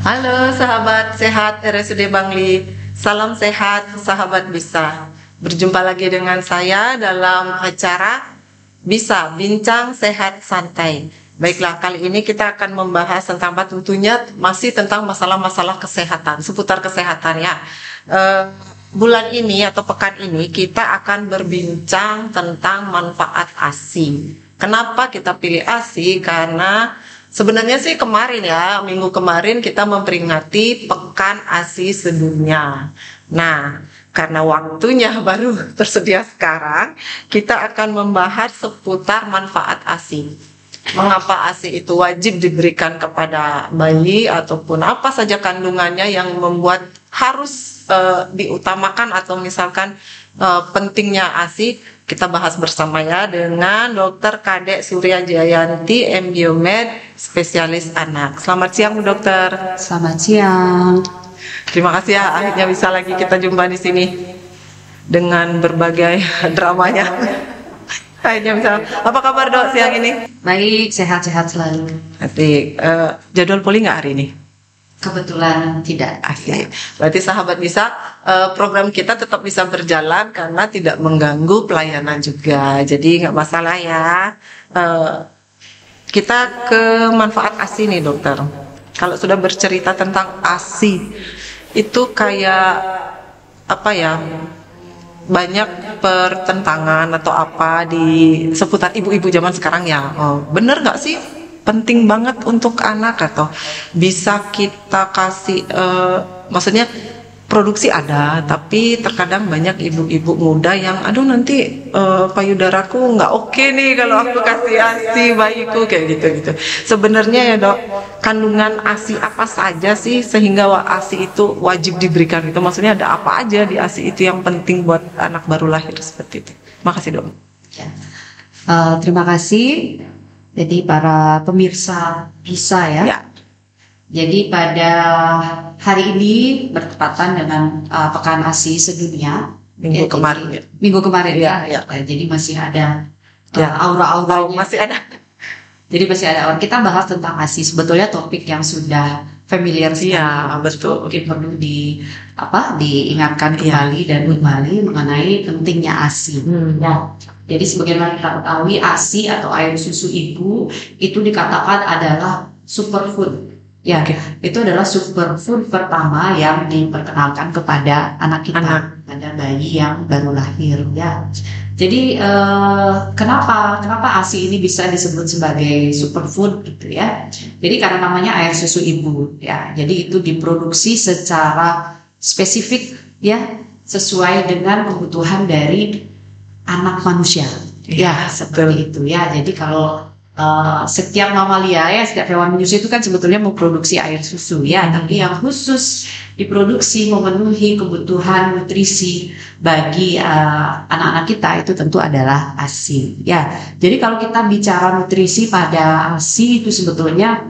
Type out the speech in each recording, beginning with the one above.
Halo sahabat sehat RSUD Bangli, salam sehat sahabat bisa. Berjumpa lagi dengan saya dalam acara Bisa Bincang Sehat Santai. Baiklah, kali ini kita akan membahas tentang tentunya masih tentang masalah-masalah kesehatan, seputar kesehatan ya. Bulan ini atau pekan ini kita akan berbincang tentang manfaat ASI. Kenapa kita pilih ASI? Karena sebenarnya sih kemarin ya, minggu kemarin kita memperingati Pekan ASI sedunia. Nah, karena waktunya baru tersedia sekarang, kita akan membahas seputar manfaat ASI. Mengapa ASI itu wajib diberikan kepada bayi ataupun apa saja kandungannya yang membuat harus diutamakan atau misalkan pentingnya ASI. Kita bahas bersama ya dengan Dr. Kadek Surya Jayanti, MBiomed, spesialis anak. Selamat siang, Bu Dokter. Selamat siang. Terima kasih ya, akhirnya bisa lagi kita jumpa di sini dengan berbagai dramanya. Akhirnya bisa. Apa kabar Dok siang ini? Baik, sehat-sehat selalu. Asik. Jadwal poli nggak hari ini? Kebetulan tidak. Asik. Berarti sahabat bisa, program kita tetap bisa berjalan karena tidak mengganggu pelayanan juga. Jadi nggak masalah ya. Kita ke manfaat ASI nih dokter. Kalau sudah bercerita tentang ASI, itu kayak apa ya? Banyak pertentangan atau apa di seputar ibu-ibu zaman sekarang ya. Bener nggak sih? Penting banget untuk anak atau bisa kita kasih maksudnya produksi ada, tapi terkadang banyak ibu-ibu muda yang aduh nanti payudaraku nggak oke nih kalau aku kasih ASI bayiku kayak gitu. Sebenarnya ya Dok, kandungan ASI apa saja sih sehingga ASI itu wajib diberikan itu? Maksudnya ada apa aja di ASI itu yang penting buat anak baru lahir seperti itu? Makasih Dok. Ya. Terima kasih. Jadi para pemirsa bisa ya. Jadi pada hari ini bertepatan dengan Pekan ASI sedunia. Minggu kemarin. Minggu kemarin ya. Jadi masih ada aura-aura. Masih ada. Jadi masih ada aura. Kita bahas tentang ASI. Sebetulnya topik yang sudah familiar sekali. Iya, betul. Mungkin perlu diingatkan kembali dan kembali mengenai pentingnya ASI. Ya. Jadi sebagaimana kita ketahui ASI atau air susu ibu itu dikatakan adalah superfood. Ya, itu adalah superfood pertama yang diperkenalkan kepada anak kita, pada bayi yang baru lahir. Ya, jadi kenapa ASI ini bisa disebut sebagai superfood gitu ya? Jadi karena namanya air susu ibu. Ya, jadi itu diproduksi secara spesifik ya, sesuai dengan kebutuhan dari anak manusia, ya seperti itu ya. Jadi kalau setiap mamalia ya, setiap hewan manusia itu kan sebetulnya memproduksi air susu ya, tapi yang khusus diproduksi memenuhi kebutuhan nutrisi bagi anak-anak kita itu tentu adalah ASI ya. Jadi kalau kita bicara nutrisi pada ASI itu sebetulnya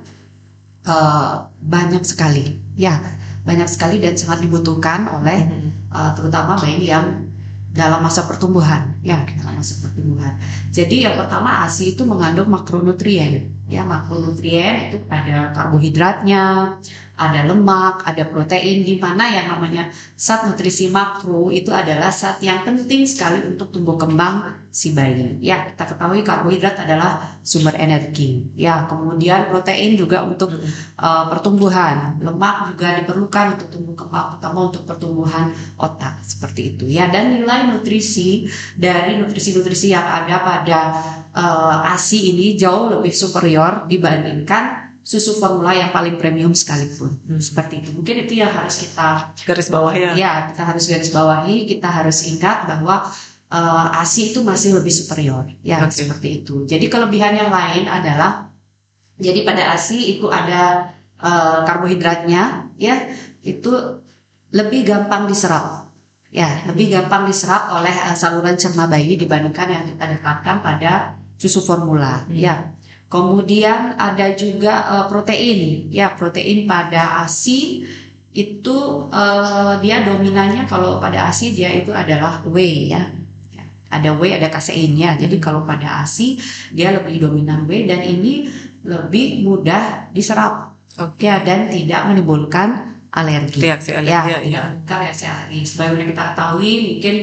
banyak sekali ya, banyak sekali dan sangat dibutuhkan oleh terutama bayi yang dalam masa pertumbuhan, ya dalam masa pertumbuhan. Jadi yang pertama ASI itu mengandung makronutrien. Ya, makronutrien itu ada karbohidratnya, ada lemak, ada protein, di mana yang namanya zat nutrisi makro itu adalah zat yang penting sekali untuk tumbuh kembang si bayi. Ya, kita ketahui karbohidrat adalah sumber energi. Ya, kemudian protein juga untuk pertumbuhan, lemak juga diperlukan untuk tumbuh kembang, terutama untuk pertumbuhan otak seperti itu. Ya, dan nilai nutrisi dari nutrisi-nutrisi yang ada pada ASI ini jauh lebih superior dibandingkan susu formula yang paling premium sekalipun. Seperti itu. Mungkin itu yang harus kita garis bawahi ya. Ya, kita harus garis bawahi, kita harus ingat bahwa ASI itu masih lebih superior. Ya, seperti itu. Jadi kelebihan yang lain adalah jadi pada ASI itu ada karbohidratnya ya, itu lebih gampang diserap. Ya, lebih gampang diserap oleh saluran cerna bayi dibandingkan yang kita dapatkan pada susu formula. Ya. Kemudian ada juga protein. Ya, protein pada ASI itu dia dominannya kalau pada ASI dia itu adalah whey ya. Ada whey, ada kaseinnya. Jadi kalau pada ASI dia lebih dominan whey dan ini lebih mudah diserap. Oke. Ya, dan tidak menimbulkan alergi. Reaksi alergi, ya. Reaksi alergi. Sebagaimana kita ketahui, mungkin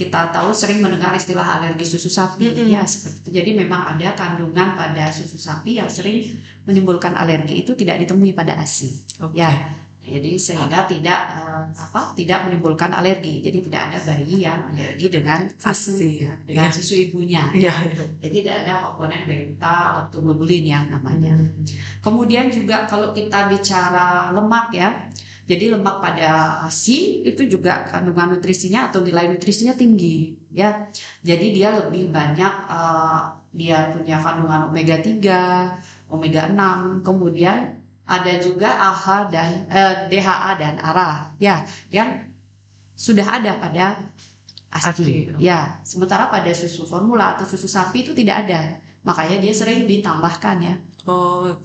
kita tahu sering mendengar istilah alergi susu sapi, ya seperti itu. Jadi memang ada kandungan pada susu sapi yang sering menimbulkan alergi, itu tidak ditemui pada ASI. Ya, jadi sehingga tidak menimbulkan alergi. Jadi tidak ada bayi yang alergi dengan ASI, dengan susu ibunya. Jadi tidak ada komponen beta lactoglobulin yang namanya. Kemudian juga kalau kita bicara lemak, ya. Jadi lemak pada ASI itu juga kandungan nutrisinya atau nilai nutrisinya tinggi, ya. Jadi dia lebih banyak, dia punya kandungan omega 3, omega 6, kemudian ada juga AHA dan DHA dan ARA, ya, yang sudah ada pada ASI. Ya, sementara pada susu formula atau susu sapi itu tidak ada. Makanya dia sering ditambahkan, ya.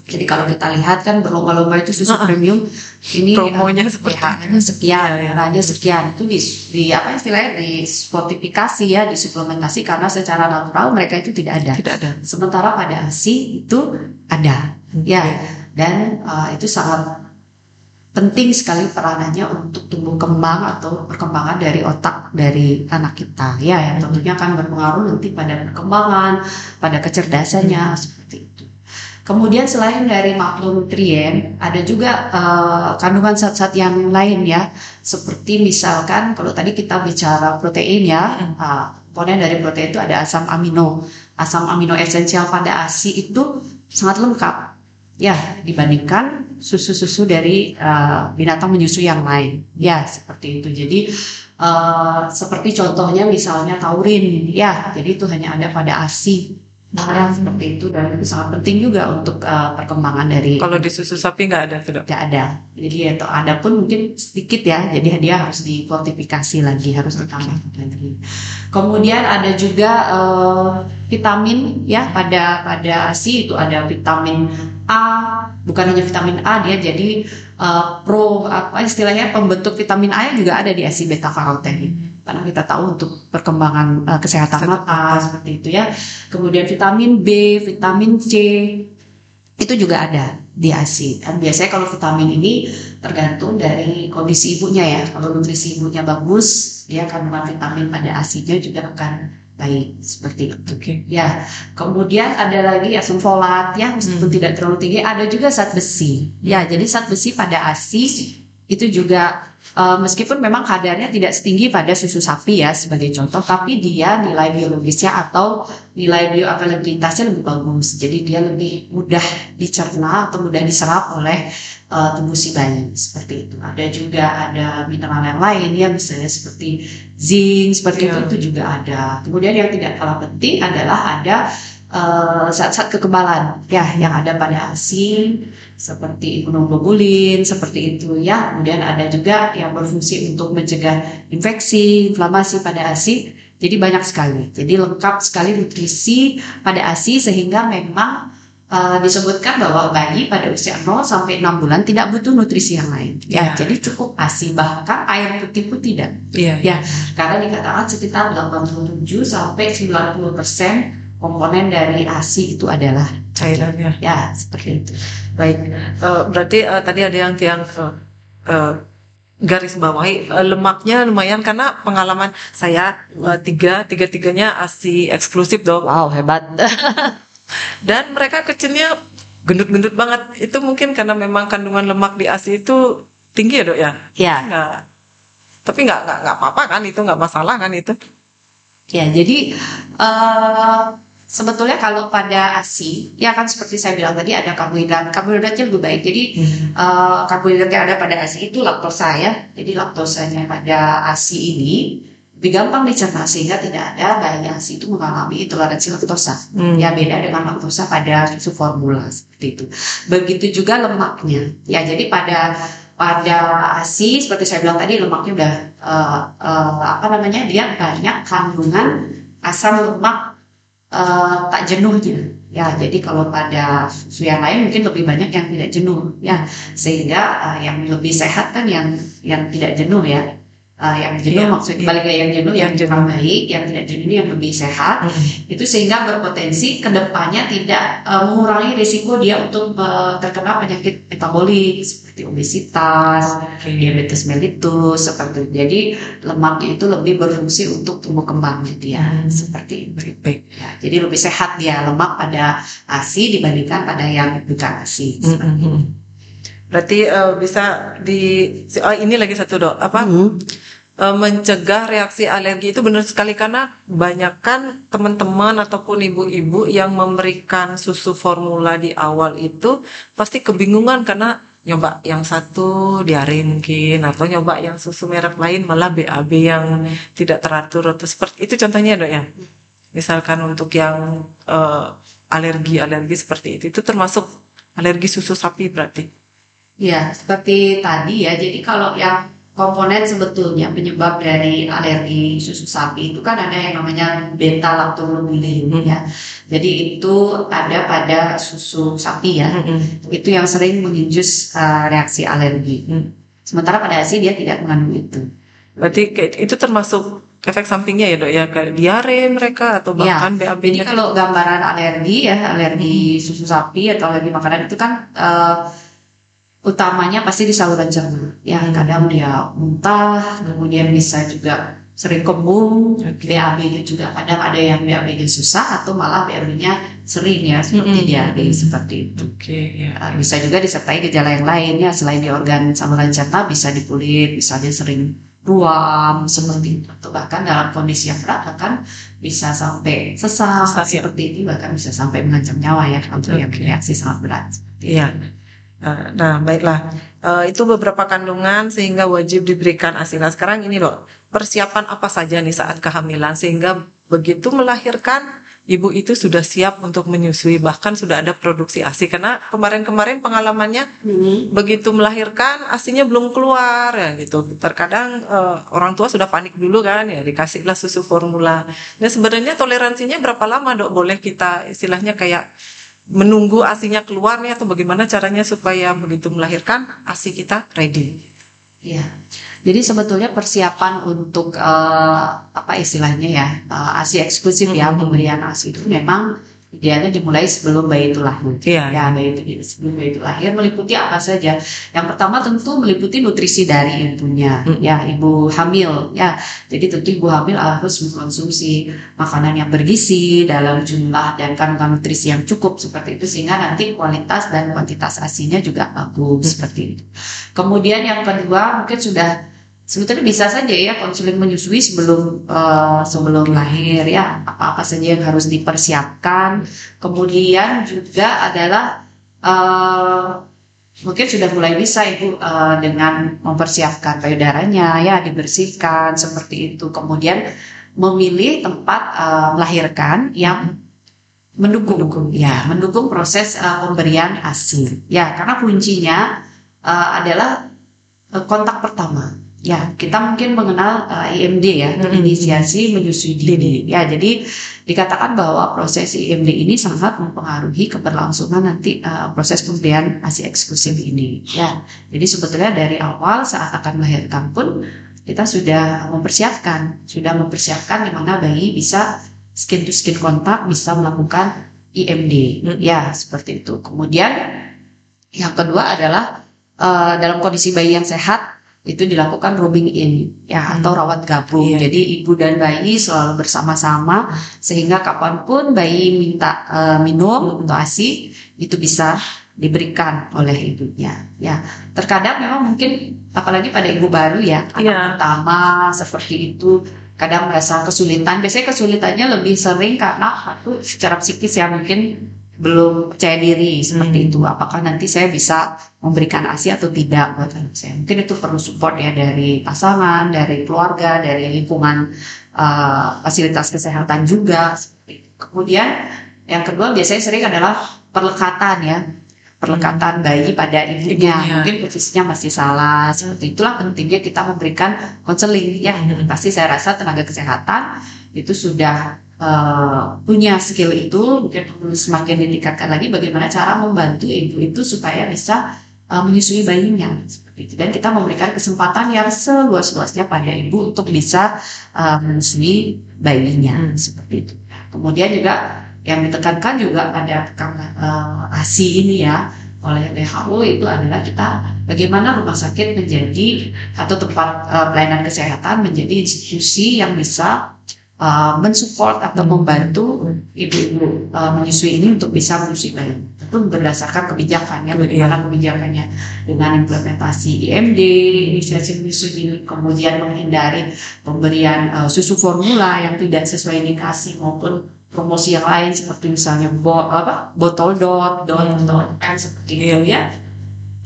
Jadi kalau kita lihat kan berlomba-lomba itu susu premium, ini promonya seperti sekian, harganya sekian, itu di apa istilahnya, di sportifikasi, ya, disuplementasi, karena secara natural mereka itu tidak ada. Sementara pada ASI itu ada, ya, dan itu sangat penting sekali peranannya untuk tumbuh kembang atau perkembangan dari otak dari anak kita, ya, yang tentunya akan berpengaruh nanti pada perkembangan, pada kecerdasannya, seperti itu. Kemudian selain dari makronutrien, ada juga kandungan zat-zat yang lain, ya, seperti misalkan kalau tadi kita bicara protein, ya, komponen dari protein itu ada asam amino esensial pada ASI itu sangat lengkap, ya, dibandingkan susu-susu dari binatang menyusui yang lain, ya, seperti itu. Jadi seperti contohnya misalnya taurin, ya, jadi itu hanya ada pada ASI. Nah, seperti itu, dan itu sangat penting juga untuk perkembangan dari. Kalau di susu sapi nggak ada, sudah? Nggak ada. Jadi atau ada pun mungkin sedikit, ya. Jadi dia harus difortifikasi lagi, harus ditambahkan lagi. Kemudian ada juga vitamin, ya, pada ASI itu ada vitamin A, bukan hanya vitamin A, dia jadi istilahnya pembentuk vitamin A yang juga ada di ASI beta karoten. Karena kita tahu untuk perkembangan kesehatan mata, seperti itu, ya. Kemudian vitamin B, vitamin C itu juga ada di ASI. Dan biasanya kalau vitamin ini tergantung dari kondisi ibunya, ya. Kalau nutrisi ibunya bagus, dia kandungan vitamin pada ASI-nya juga akan baik, seperti itu. Ya. Kemudian ada lagi asam folat, ya, meskipun tidak terlalu tinggi. Ada juga zat besi. Ya, jadi zat besi pada ASI itu juga meskipun memang kadarnya tidak setinggi pada susu sapi, ya, sebagai contoh, tapi dia nilai biologisnya atau nilai bioavailabilitasnya lebih bagus. Jadi dia lebih mudah dicerna atau mudah diserap oleh tubuh si bayi, seperti itu. Ada juga mineral yang lain, ya, misalnya seperti zinc, seperti itu juga ada. Kemudian yang tidak kalah penting adalah ada zat-zat kekebalan, ya, yang ada pada ASI seperti imunoglobulin, seperti itu, ya. Kemudian ada juga yang berfungsi untuk mencegah infeksi, inflamasi pada ASI. Jadi banyak sekali. Jadi lengkap sekali nutrisi pada ASI, sehingga memang disebutkan bahwa bayi pada usia 0 sampai 6 bulan tidak butuh nutrisi yang lain, ya. Jadi cukup ASI, bahkan air putih pun tidak, ya, karena dikatakan sekitar 87 sampai 90% komponen dari ASI itu adalah cairannya, ya, seperti itu. Baik, berarti tadi ada yang garis bawahi lemaknya lumayan, karena pengalaman saya tiga-tiganya ASI eksklusif, dong. Wow, hebat. Dan mereka kecilnya gendut-gendut banget. Itu mungkin karena memang kandungan lemak di ASI itu tinggi, ya, Dok, ya? Ya. Tapi nggak apa-apa kan, itu nggak masalah kan itu? Ya, jadi sebetulnya kalau pada ASI, ya, kan seperti saya bilang tadi, ada karbohidratnya lebih baik. Jadi karbohidrat yang ada pada ASI itu laktosa, ya. Jadi laktosanya pada ASI ini lebih gampang dicerna, sehingga tidak ada bayi ASI itu mengalami intoleransi laktosa. Ya, beda dengan laktosa pada susu formula, seperti itu. Begitu juga lemaknya. Ya, jadi pada ASI seperti saya bilang tadi, lemaknya udah dia banyak kandungan asam lemak tak jenuhnya, ya. Jadi kalau pada susu yang lain mungkin lebih banyak yang tidak jenuh, ya, sehingga yang lebih sehat kan yang tidak jenuh, ya. yang jenuh maksudnya balik ke yang jenuh yang kurang baik, yang tidak jenuh yang lebih sehat, itu sehingga berpotensi kedepannya tidak mengurangi risiko dia untuk terkena penyakit metabolik seperti obesitas, diabetes mellitus seperti itu. Jadi lemaknya itu lebih berfungsi untuk tumbuh kembangnya dia seperti itu. Ya, jadi lebih sehat dia lemak pada ASI dibandingkan pada yang bukan ASI. Berarti bisa ini lagi satu dok mencegah reaksi alergi itu benar sekali, karena banyakkan teman-teman ataupun ibu-ibu yang memberikan susu formula di awal itu pasti kebingungan karena nyoba yang satu diare mungkin, atau nyoba yang susu merek lain malah BAB yang tidak teratur atau seperti itu contohnya dok ya. Misalkan untuk yang alergi seperti itu termasuk alergi susu sapi berarti. Ya, seperti tadi ya. Jadi kalau yang komponen sebetulnya penyebab dari alergi susu sapi itu kan ada yang namanya beta lactobulin ya. Jadi itu ada pada susu sapi ya. Itu yang sering menginjus reaksi alergi. Sementara pada ASI dia tidak mengandung itu. Berarti itu termasuk efek sampingnya ya dok ya, kayak diare mereka atau bahkan ya, BAB-nya. Jadi kalau gambaran alergi ya, alergi susu sapi atau alergi makanan itu kan utamanya pasti di saluran cerna. Ya, kadang dia muntah, kemudian bisa juga sering kembung, BAB-nya juga kadang ada yang BAB-nya susah atau malah BAB-nya sering ya, seperti diare seperti itu. Bisa juga disertai gejala yang lain ya, selain di organ saluran cerna bisa di kulit, misalnya sering ruam seperti itu, atau bahkan dalam kondisi yang berat bahkan bisa sampai sesak seperti itu, bahkan bisa sampai mengancam nyawa ya untuk yang reaksi sangat berat. Iya. Nah, baiklah. Itu beberapa kandungan sehingga wajib diberikan ASI. Nah, sekarang ini loh, persiapan apa saja nih saat kehamilan sehingga begitu melahirkan ibu itu sudah siap untuk menyusui, bahkan sudah ada produksi ASI. Karena kemarin-kemarin pengalamannya begitu melahirkan ASInya belum keluar ya gitu. Terkadang orang tua sudah panik dulu kan ya, dikasihlah susu formula. Nah, sebenarnya toleransinya berapa lama dok? Boleh kita istilahnya kayak menunggu ASInya keluar nih, atau bagaimana caranya supaya begitu melahirkan ASI kita ready? Ya, jadi sebetulnya persiapan untuk apa istilahnya ya, ASI eksklusif ya, pemberian ASI itu memang idealnya dimulai sebelum bayi itu lahir. Ya, sebelum bayi itu lahir meliputi apa saja. Yang pertama tentu meliputi nutrisi dari ibunya, ya ibu hamil. Ya, jadi tentu ibu hamil harus mengkonsumsi makanan yang bergizi dalam jumlah dan kandungan nutrisi yang cukup seperti itu, sehingga nanti kualitas dan kuantitas ASInya juga bagus seperti itu. Kemudian yang kedua mungkin sudah sebetulnya bisa saja ya konsulin menyusui sebelum lahir ya, apa-apa saja yang harus dipersiapkan. Kemudian juga adalah mungkin sudah mulai bisa ibu dengan mempersiapkan payudaranya ya, dibersihkan seperti itu. Kemudian memilih tempat melahirkan yang mendukung proses pemberian ASI ya, karena kuncinya adalah kontak pertama. Ya, kita mungkin mengenal IMD ya, inisiasi menyusui dini. Ya, jadi dikatakan bahwa proses IMD ini sangat mempengaruhi keberlangsungan nanti proses pemberian ASI eksklusif ini. Ya, jadi sebetulnya dari awal saat akan melahirkan pun kita sudah mempersiapkan di mana bayi bisa skin to skin kontak, bisa melakukan IMD. Ya, seperti itu. Kemudian yang kedua adalah dalam kondisi bayi yang sehat itu dilakukan rooming in ya, atau rawat gabung. Jadi ibu dan bayi selalu bersama-sama sehingga kapanpun bayi minta minum untuk ASI itu bisa diberikan oleh ibunya ya. Terkadang memang mungkin apalagi pada ibu baru ya, anak pertama seperti itu kadang merasa kesulitan. Biasanya kesulitannya lebih sering karena secara psikis ya, mungkin belum percaya diri seperti itu. Apakah nanti saya bisa memberikan ASI atau tidak buat anak saya? Mungkin itu perlu support ya dari pasangan, dari keluarga, dari lingkungan fasilitas kesehatan juga. Kemudian yang kedua biasanya sering adalah perlekatan bayi pada ibunya. Mungkin posisinya masih salah. Seperti itulah pentingnya kita memberikan konseling ya. Pasti saya rasa tenaga kesehatan itu sudah punya skill itu, mungkin semakin ditingkatkan lagi bagaimana cara membantu ibu itu supaya bisa menyusui bayinya seperti itu. Dan kita memberikan kesempatan yang seluas-luasnya pada ibu untuk bisa menyusui bayinya seperti itu. Kemudian juga yang ditekankan juga pada ASI ini ya oleh WHO itu adalah kita bagaimana rumah sakit menjadi atau tempat pelayanan kesehatan menjadi institusi yang bisa mensupport atau membantu ibu-ibu menyusui ini untuk bisa menyusui bayi. Tentu berdasarkan kebijakannya, bagaimana kebijakannya dengan implementasi IMD, inisiasi menyusui, kemudian menghindari pemberian susu formula yang tidak sesuai indikasi maupun promosi yang lain seperti misalnya botol dot atau seperti itu ya.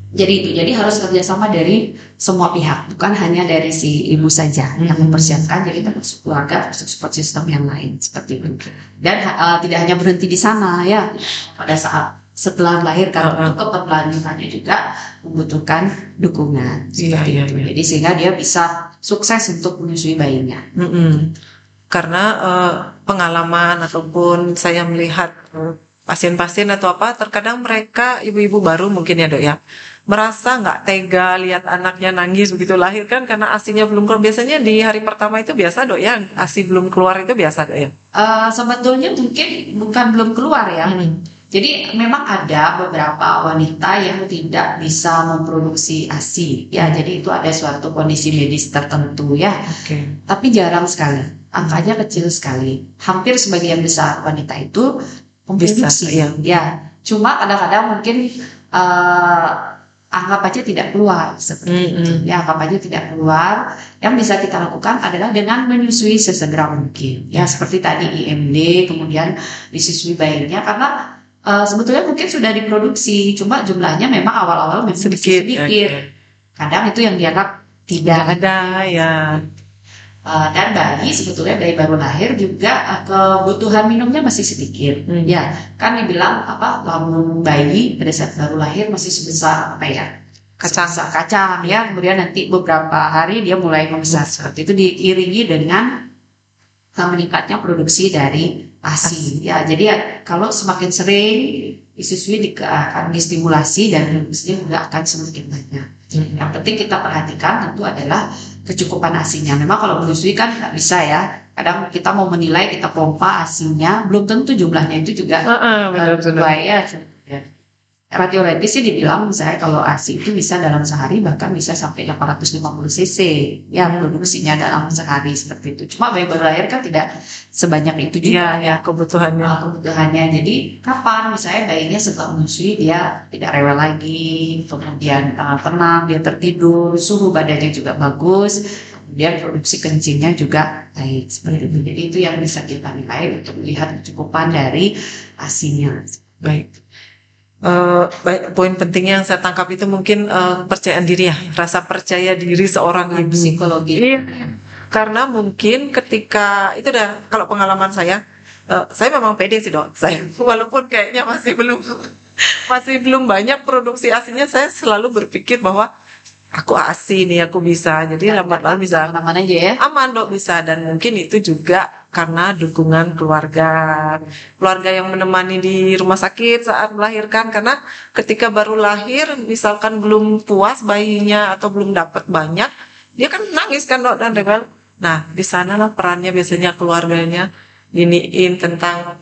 Jadi harus kerjasama dari semua pihak, bukan hanya dari si ibu saja yang mempersiapkan, jadi termasuk keluarga, termasuk support system yang lain seperti itu. Dan tidak hanya berhenti di sana ya, pada saat setelah melahirkan untuk keberlanjutannya juga membutuhkan dukungan seperti itu. Jadi sehingga dia bisa sukses untuk menyusui bayinya. Karena pengalaman ataupun saya melihat pasien-pasien atau apa, terkadang mereka ibu-ibu baru mungkin ya dok ya, merasa nggak tega lihat anaknya nangis begitu lahir kan karena ASInya belum keluar. Biasanya di hari pertama itu biasa dok ya, ASI belum keluar itu biasa dok ya? Sebetulnya mungkin bukan belum keluar ya. Jadi memang ada beberapa wanita yang tidak bisa memproduksi ASI ya, jadi itu ada suatu kondisi medis tertentu ya. Tapi jarang sekali, angkanya kecil sekali. Hampir sebagian besar wanita itu memproduksi ya. Cuma kadang-kadang mungkin anggap aja tidak keluar seperti itu. Ya, anggap aja tidak keluar. Yang bisa kita lakukan adalah dengan menyusui sesegera mungkin. Ya, seperti tadi IMD, kemudian disusui bayinya karena sebetulnya mungkin sudah diproduksi, cuma jumlahnya memang awal-awal memang sedikit. Kadang itu yang dianggap tidak ada ya. Dan sebetulnya bayi baru lahir juga kebutuhan minumnya masih sedikit. Ya, kan dibilang lambung bayi pada saat baru lahir masih sebesar kacang ya. Kemudian nanti beberapa hari dia mulai membesar seperti itu, diiringi dengan meningkatnya produksi dari ASI ya. Jadi kalau semakin sering disusui akan distimulasi dan produksinya juga akan semakin banyak. Yang penting kita perhatikan tentu adalah kecukupan ASInya. Memang kalau menyusui kan nggak bisa ya. Kadang kita mau menilai, kita pompa ASInya, belum tentu jumlahnya itu juga sesuai ya. Radiologi sih dibilang misalnya kalau ASI itu bisa dalam sehari bahkan bisa sampai 850 cc ya produksinya dalam sehari seperti itu. Cuma bayi baru lahir kan tidak sebanyak itu juga ya kebutuhannya. Jadi kapan misalnya bayinya setelah menyusui dia tidak rewel lagi, kemudian tenang, dia tertidur, suhu badannya juga bagus, kemudian produksi kencingnya juga baik seperti itu. Jadi itu yang bisa kita nilai untuk melihat kecukupan dari ASInya. Baik. Poin pentingnya yang saya tangkap itu mungkin percayaan diri ya, rasa percaya diri seorang ibu. Psikologi. Karena mungkin ketika itu kalau pengalaman saya memang pede sih dok. Saya walaupun kayaknya masih belum banyak produksi ASInya, saya selalu berpikir bahwa aku ASI nih, aku bisa. Jadi lambat-lambat bisa aman aja ya. Aman dok, bisa. Dan mungkin itu juga karena dukungan keluarga yang menemani di rumah sakit saat melahirkan. Karena ketika baru lahir, misalkan belum puas bayinya atau belum dapat banyak, dia kan nangis kan dok, dan dengan di sana lah perannya biasanya keluarganya giniin tentang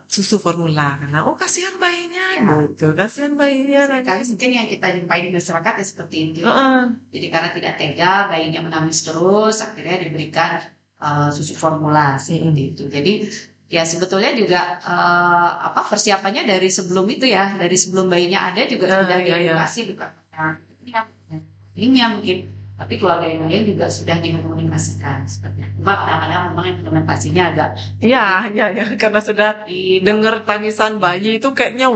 susu formula, karena kasihan bayinya kasihan bayinya. Mungkin yang kita jumpai di masyarakat ya seperti itu. Jadi karena tidak tega bayinya menangis terus, akhirnya diberikan susu formula seperti itu. Jadi ya sebetulnya juga persiapannya dari sebelum itu ya, dari sebelum bayinya ada juga sudah diedukasi bukan ini mungkin. Tapi keluarga yang lain juga sudah dikomunikasikan sepertinya. Cuma kadang-kadang memang implementasinya agak karena sudah didengar tangisan bayi itu kayaknya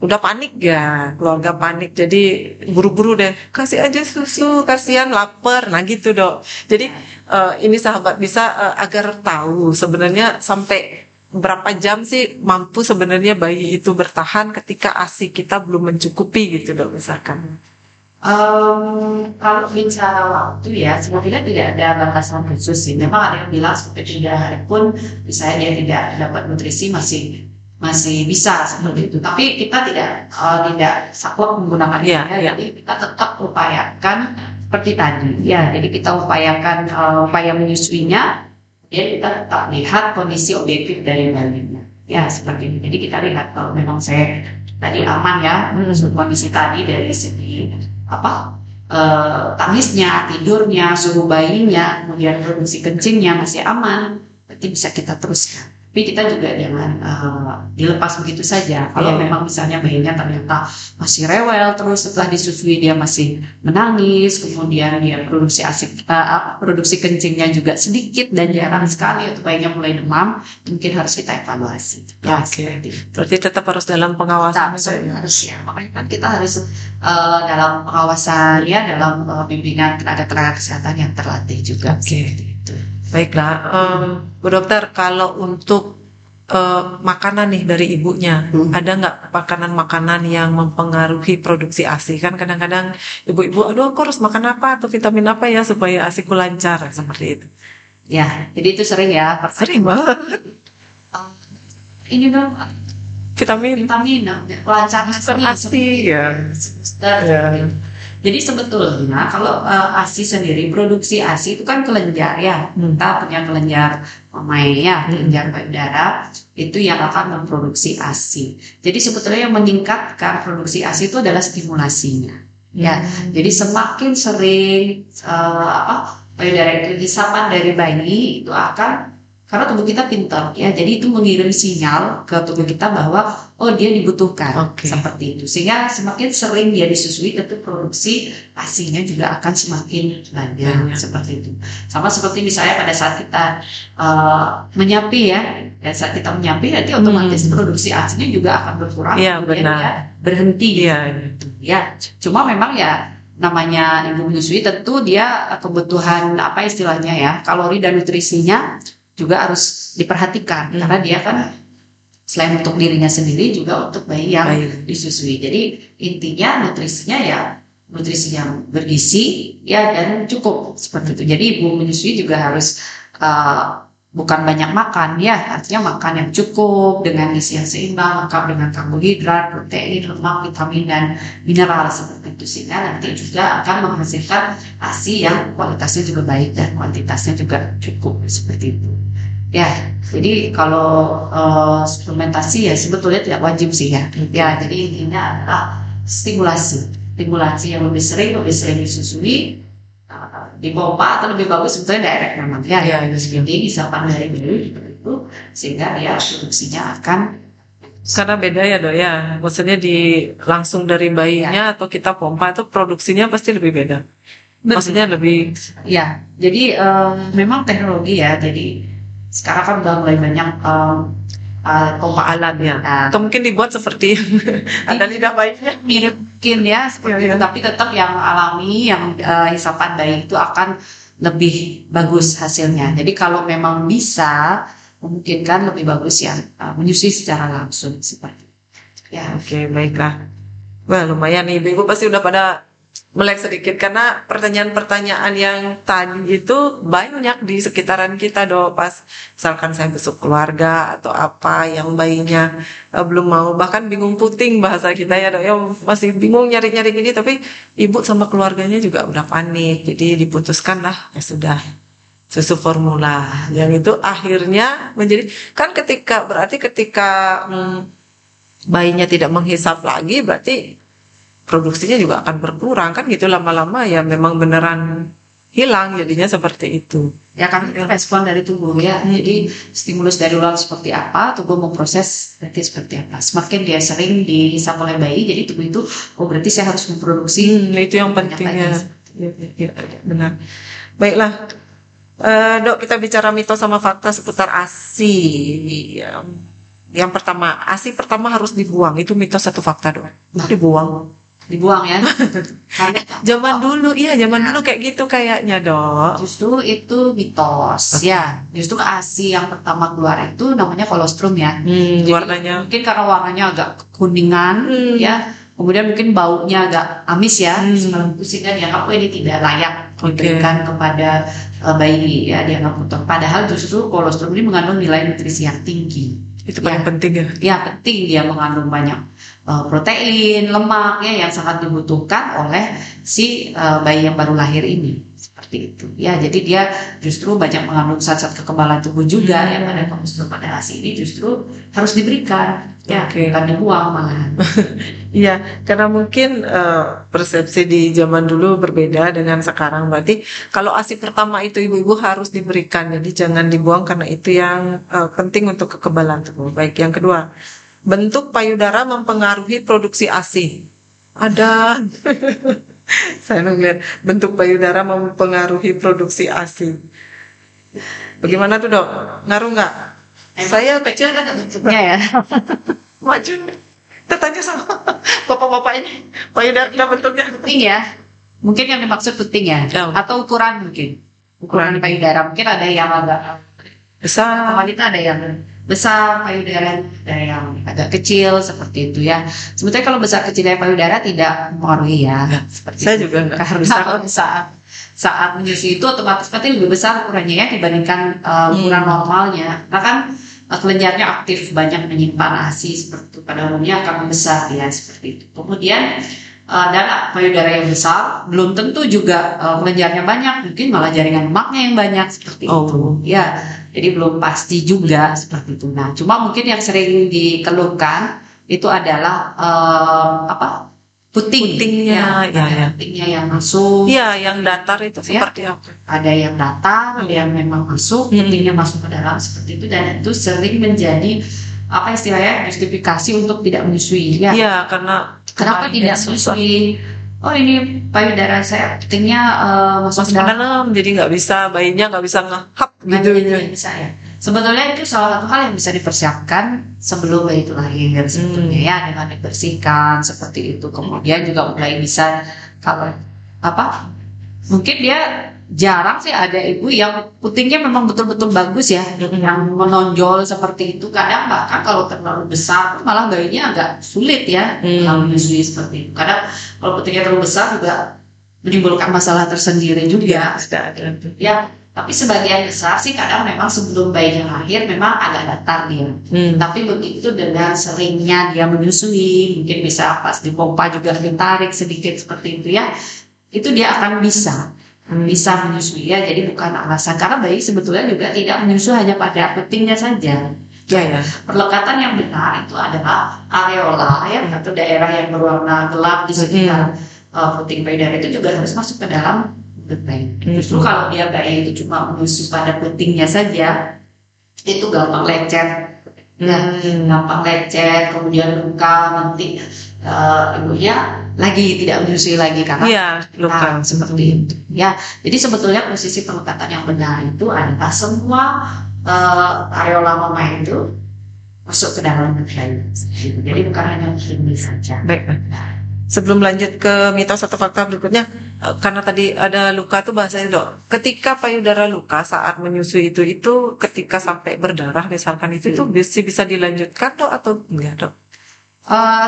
udah panik ya, keluarga panik, jadi buru-buru deh kasih aja susu, kasihan lapar, gitu dok. Jadi ini sahabat bisa agar tahu sebenarnya sampai berapa jam sih mampu sebenarnya bayi itu bertahan ketika ASI kita belum mencukupi gitu dok misalkan. Kalau bicara waktu ya, sebenarnya tidak ada batasan khusus sih. Memang ada yang bilang sampai 3 hari pun misalnya dia tidak dapat nutrisi masih masih bisa seperti itu. Tapi kita tidak saklek menggunakan itu, jadi kita tetap upayakan seperti tadi, ya. Jadi kita upayakan upaya menyusuinya, ya kita tetap lihat kondisi objektif dari bayinya, ya seperti ini. Jadi kita lihat kalau memang saya tadi aman ya, kondisi tadi dari segi tangisnya, tidurnya, suhu bayinya, kemudian produksi kencingnya masih aman, berarti bisa kita teruskan. Tapi kita juga jangan dilepas begitu saja. Kalau memang misalnya bayinya ternyata masih rewel, terus setelah disusui dia masih menangis, kemudian dia produksi kencingnya juga sedikit dan jarang sekali, atau bayinya mulai demam, mungkin harus kita evaluasi. Berarti tetap harus dalam pengawasan. Harus ya. Makanya kan kita harus dalam pengawasan ya, dalam bimbingan tenaga kesehatan yang terlatih juga. Baiklah, Bu Dokter, kalau untuk makanan nih dari ibunya, ada nggak makanan-makanan yang mempengaruhi produksi ASI? Kan kadang-kadang ibu-ibu, aduh aku harus makan apa atau vitamin apa ya supaya ASIku lancar, seperti itu. Ya, jadi itu sering ya. Sering banget. Ini dong, vitamin lancar ASI ya. Jadi sebetulnya kalau ASI sendiri, produksi ASI itu kan kelenjar ya. Kita punya kelenjar mamai ya, kelenjar payudara itu yang akan memproduksi ASI. Jadi sebetulnya yang meningkatkan produksi ASI itu adalah stimulasinya. Ya, jadi semakin sering payudara itu hisapan dari bayi itu akan, karena tubuh kita pintar ya, jadi itu mengirim sinyal ke tubuh kita bahwa dia dibutuhkan, seperti itu. Sehingga semakin sering dia disusui, tentu produksi ASI-nya juga akan semakin banyak, seperti itu. Sama seperti misalnya pada saat kita menyapih ya, saat kita menyapih nanti otomatis produksi ASI-nya juga akan berkurang, kemudian dia berhenti. Ya, cuma memang ya namanya ibu menyusui, tentu dia kebutuhan istilahnya ya, kalori dan nutrisinya juga harus diperhatikan, karena dia kan selain untuk dirinya sendiri juga untuk bayi yang disusui. Jadi intinya nutrisinya ya nutrisi yang bergizi ya dan cukup, seperti itu. Jadi ibu menyusui juga harus bukan banyak makan ya, artinya makan yang cukup dengan gizi yang seimbang, lengkap dengan karbohidrat, protein, lemak, vitamin dan mineral, seperti itu. Sehingga nanti juga akan menghasilkan ASI yang kualitasnya juga baik dan kuantitasnya juga cukup, seperti itu. Ya, jadi kalau suplementasi ya sebetulnya tidak wajib sih ya. Ya, jadi intinya adalah stimulasi yang lebih sering disusui, dipompa atau lebih bagus sebetulnya direct memang ya. Jadi hisapan dari bayi itu sehingga dia produksinya akan, karena beda ya Dok ya. Maksudnya langsung dari bayinya atau kita pompa itu produksinya pasti lebih beda. Maksudnya lebih jadi memang teknologi ya. Jadi sekarang kan udah mulai banyak pompa alat ya. Atau mungkin dibuat seperti ada lidah bayinya, mirip mungkin ya seperti itu, tapi tetap yang alami, yang hisapan bayi itu akan lebih bagus hasilnya. Jadi kalau memang bisa memungkinkan, lebih bagus ya menyusui secara langsung, seperti itu. Ya. Baiklah. Wah, lumayan nih ibu pasti udah pada melek sedikit, karena pertanyaan-pertanyaan yang tadi itu banyak di sekitaran kita Dok, pas misalkan saya besok keluarga atau apa yang bayinya belum mau, bahkan bingung puting bahasa kita ya Dok ya, masih bingung nyari-nyari ini, tapi ibu sama keluarganya juga udah panik, jadi diputuskan lah ya sudah susu formula, yang itu akhirnya menjadi kan ketika bayinya tidak menghisap lagi, berarti produksinya juga akan berkurang kan gitu, lama-lama ya memang beneran hilang, jadinya seperti itu ya, kan respon dari tubuh ya. Jadi stimulus dari luar seperti apa, tubuh memproses berarti seperti apa. Semakin dia sering dihisap oleh bayi, jadi tubuh itu berarti saya harus memproduksi, itu yang pentingnya ya, benar. Baiklah Dok, kita bicara mitos sama fakta seputar ASI. Yang pertama, ASI pertama harus dibuang, itu mitos atau fakta Dok? Dibuang ya. Zaman dulu kayak gitu kayaknya Dok. Justru itu mitos ya. Justru ASI yang pertama keluar itu namanya kolostrum ya. Jadi, warnanya mungkin karena warnanya agak kuningan ya. Kemudian mungkin baunya agak amis ya. Sehingga dianggap ini tidak layak diberikan kepada bayi ya, dianggap kotor. Padahal justru kolostrum ini mengandung nilai nutrisi yang tinggi. Itu paling Ya. penting ya. Ya penting, dia mengandung banyak protein, lemak ya yang sangat dibutuhkan oleh si bayi yang baru lahir ini, seperti itu. Ya, jadi dia justru banyak mengandung zat-zat kekebalan tubuh juga yang pada pada ASI ini justru harus diberikan, ya, Oke. bukan dibuang malahan. Iya, karena mungkin persepsi di zaman dulu berbeda dengan sekarang. Berarti kalau ASI pertama itu ibu-ibu harus diberikan, jadi jangan dibuang karena itu yang penting untuk kekebalan tubuh. Baik, yang kedua, bentuk payudara mempengaruhi produksi ASI. Ada, saya ngeliat bentuk payudara mempengaruhi produksi ASI. Bagaimana tuh dok? Ngaruh nggak? Saya kecil kan bentuknya ya. maju. Kita tanya sama bapak-bapak ini, payudara bentuknya. Puting ya. Mungkin yang dimaksud puting ya. Ya. Atau ukuran mungkin. Ukuran payudara mungkin ada yang agak Besar. wanita, ada yang besar payudara, ada yang agak kecil seperti itu ya. Sebetulnya kalau besar kecilnya payudara tidak mempengaruhi ya. Seperti Saya itu. juga enggak. Karena saat menyusui itu otomatis berarti lebih besar ukurannya ya dibandingkan ukuran normalnya. Nah kan kelenjarnya aktif, banyak menyimpan ASI seperti itu, pada umumnya akan membesar ya seperti itu. Kemudian dan payudara yang besar belum tentu juga kelenjarnya banyak, mungkin malah jaringan lemaknya yang banyak seperti itu ya. Jadi belum pasti juga seperti itu. Nah, cuma mungkin yang sering dikeluhkan itu adalah Putingnya, ya. putingnya yang masuk. Iya, yang datar itu Ya. seperti apa? Ada yang datar, ada yang memang masuk, putingnya masuk ke dalam seperti itu, dan itu sering menjadi apa istilahnya justifikasi untuk tidak menyusui ya. Iya, karena Kenapa tidak menyusui? Oh ini payudara saya putingnya masuk masuk ke ke dalam. dalam, jadi nggak bisa, bayinya nggak bisa ngehap gitu. Tidak bisa ya. Sebetulnya itu salah satu hal yang bisa dipersiapkan sebelum bayi itu lahir sebetulnya ya, dengan dibersihkan seperti itu. Kemudian juga mulai bisa kalau mungkin dia jarang sih ada ibu yang putingnya memang betul-betul bagus ya, yang menonjol seperti itu. Kadang bahkan kalau terlalu besar malah bayinya agak sulit ya kalau menyusui seperti itu. Kadang kalau putingnya terlalu besar juga menimbulkan masalah tersendiri juga. Sudah ada. Ya, tapi sebagian besar sih kadang memang sebelum bayinya lahir memang agak datar dia. Tapi begitu dengan seringnya dia menyusui, mungkin bisa pas dipompa juga ditarik sedikit seperti itu ya, itu dia akan bisa menyusui ya. Jadi bukan alasan, karena bayi sebetulnya juga tidak menyusui hanya pada putingnya saja. Ya. Perlekatan yang benar itu adalah areola ya, atau daerah yang berwarna gelap di sekitar puting payudara itu juga harus masuk ke dalam mulut bayi. Justru kalau dia bayi itu cuma menyusui pada putingnya saja, itu gampang lecet. Gampang lecet, kemudian luka, nanti ibunya lagi tidak menyusui lagi karena luka seperti itu ya. Jadi sebetulnya posisi perlekatan yang benar itu adalah semua areola mama itu masuk ke dalam mulut bayi. Jadi bukan hanya ini saja. Baik. Sebelum lanjut ke mitos atau fakta berikutnya, karena tadi ada luka tuh bahasanya dok, ketika payudara luka saat menyusui itu ketika sampai berdarah misalkan itu bisa dilanjutkan dok atau enggak dok?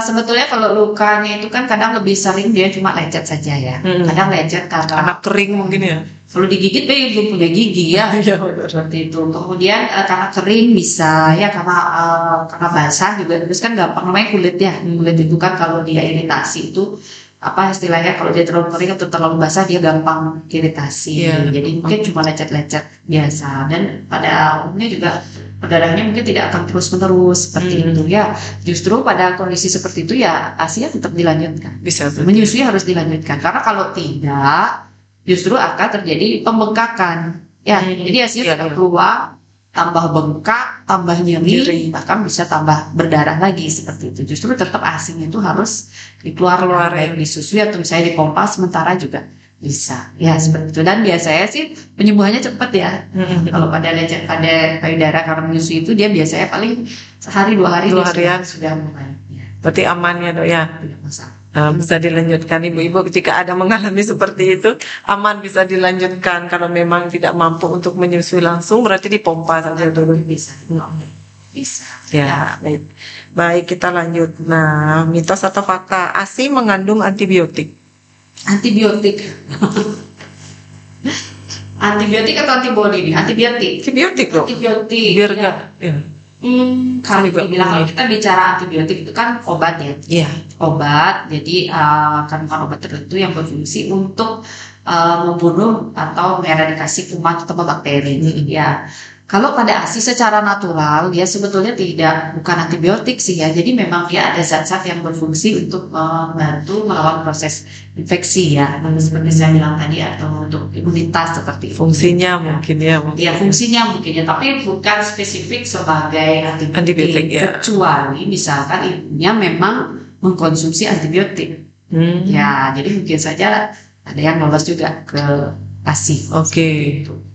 Sebetulnya kalau lukanya itu kan kadang lebih sering dia cuma lecet saja ya. Kadang lecet karena kering mungkin ya. Kalau digigit bayi belum punya gigi ya. Seperti itu. Kemudian karena kering bisa ya, karena basah juga. Terus kan gampang namanya kulit ya. Kulit itu kan kalau dia iritasi itu apa istilahnya, kalau dia terlalu kering atau terlalu basah dia gampang iritasi. Jadi mungkin cuma lecet-lecet biasa, dan pada umumnya juga perdarahannya mungkin tidak akan terus-menerus seperti itu ya. Justru pada kondisi seperti itu ya ASI tetap dilanjutkan. Bisa. Menyusui harus dilanjutkan, karena kalau tidak justru akan terjadi pembengkakan ya. Jadi ASI tidak keluar, tambah bengkak, tambah nyeri, bahkan bisa tambah berdarah lagi seperti itu. Justru tetap ASI itu harus dikeluarkan, baik disusui atau misalnya dipompa sementara juga bisa ya seperti itu. Dan biasanya sih penyembuhannya cepat ya. Kalau pada lecet pada payudara karena menyusui itu dia biasanya paling sehari 2 hari sudah mulai ya. Berarti aman ya dok ya. Bisa dilanjutkan ibu-ibu jika ada mengalami seperti itu, aman, bisa dilanjutkan. Kalau memang tidak mampu untuk menyusui langsung berarti dipompa saja dulu. Bisa. Ya, baik kita lanjut. Nah, mitos atau fakta, ASI mengandung antibiotik. Antibiotik atau antibodi nih? Antibiotik loh. Antibiotik. Biar enggak. Ya. Kalau Juga dibilang, kalau umum. kita bicara antibiotik itu kan obat ya, Iya. obat. Jadi kandungan obat tertentu yang berfungsi untuk membunuh atau meradikasi kuman atau bakteri. Ya, kalau pada ASI secara natural dia sebetulnya bukan antibiotik sih ya. Jadi memang dia ada zat-zat yang berfungsi untuk membantu melawan proses infeksi ya, seperti saya bilang tadi, atau untuk imunitas seperti itu. Fungsinya mungkin ya. Ya, fungsinya mungkin ya, tapi bukan spesifik sebagai Antibiotik, ya. kecuali misalkan ibunya memang mengkonsumsi antibiotik. Ya, jadi mungkin saja ada yang lolos juga ke ASI. Oke.